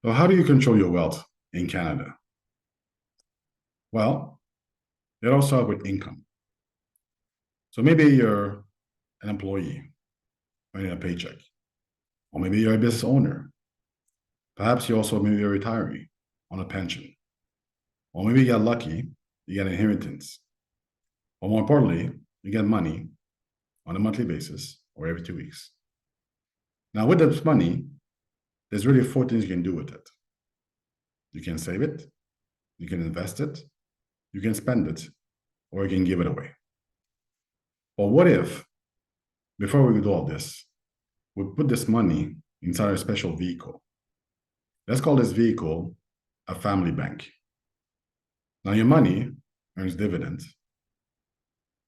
So how do you control your wealth in Canada? Well, it all starts with income. So maybe you're an employee earning a paycheck, or maybe you're a business owner. Perhaps you also maybe a retiree on a pension, or maybe you get lucky, you get an inheritance, or more importantly, you get money on a monthly basis or every 2 weeks. Now, with this money, there's really four things you can do with it. You can save it, you can invest it, you can spend it, or you can give it away. But what if, before we do all this, we put this money inside a special vehicle? Let's call this vehicle a family bank. Now, your money earns dividends,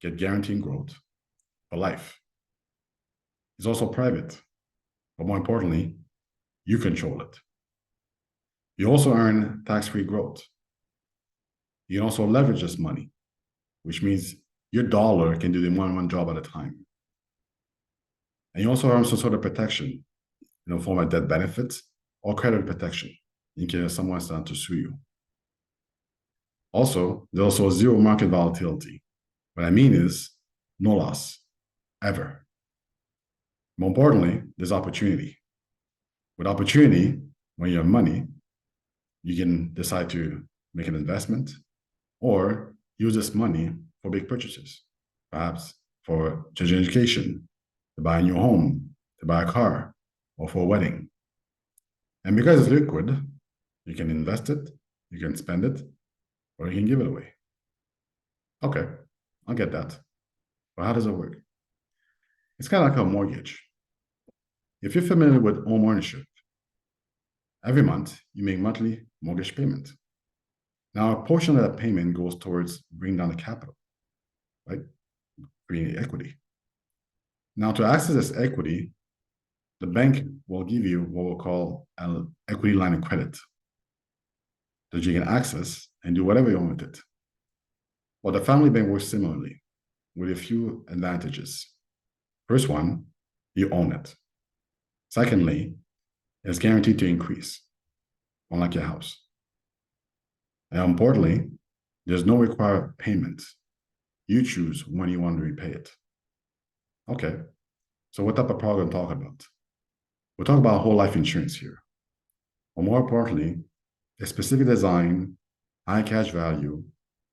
get guaranteed growth for life. It's also private, but more importantly, you control it. You also earn tax-free growth. You can also leverage this money, which means your dollar can do the one job at a time. And you also earn some sort of protection, form of death benefits or credit protection in case someone starts to sue you. Also, there's also zero market volatility. What I mean is no loss, ever. More importantly, there's opportunity. With opportunity, when you have money, you can decide to make an investment or use this money for big purchases, perhaps for children's education, to buy a new home, to buy a car, or for a wedding. And because it's liquid, you can invest it, you can spend it, or you can give it away. Okay, I'll get that. But how does it work? It's kind of like a mortgage. If you're familiar with homeownership, every month you make monthly mortgage payment. Now, a portion of that payment goes towards bringing down the capital, right? Creating equity. Now, to access this equity, the bank will give you what we'll call an equity line of credit that you can access and do whatever you want with it. Well, the family bank works similarly with a few advantages. First one, you own it. Secondly, it's guaranteed to increase, unlike your house. And importantly, there's no required payment. You choose when you want to repay it. Okay, so what type of product are we talking about? We're talking about whole life insurance here. Or more importantly, a specific design, high cash value,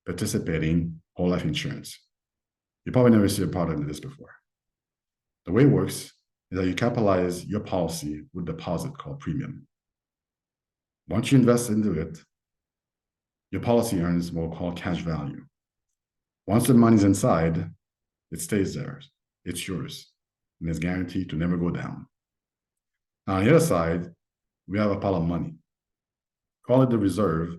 participating whole life insurance. You probably never seen a product like this before. The way it works is that you capitalize your policy with a deposit called premium. Once you invest into it, your policy earns what we'll call cash value. Once the money's inside, it stays there. It's yours, and it's guaranteed to never go down. Now, on the other side, we have a pile of money. Call it the reserve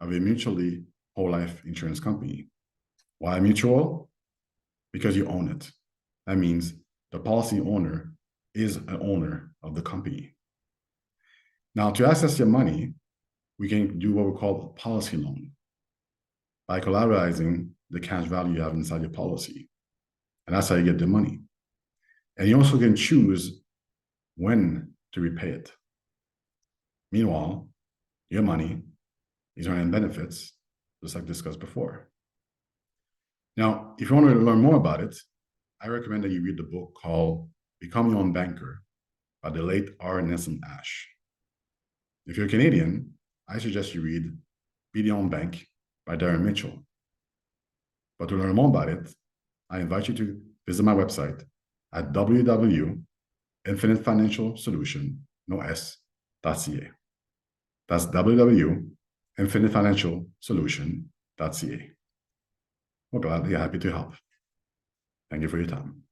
of a mutually whole life insurance company. Why mutual? Because you own it. That means the policy owner is an owner of the company. Now, to access your money, we can do what we call a policy loan by collateralizing the cash value you have inside your policy. And that's how you get the money. And you also can choose when to repay it. Meanwhile, your money is earning benefits, just like discussed before. Now, if you want to learn more about it, I recommend that you read the book called Become Your Own Banker by the late R. Nelson Ash. If you're Canadian, I suggest you read Be Your Own Bank by Darren Mitchell. But to learn more about it, I invite you to visit my website at www.infinitefinancialsolution.ca. That's www.infinitefinancialsolution.ca. We're glad you're happy to help. Thank you for your time.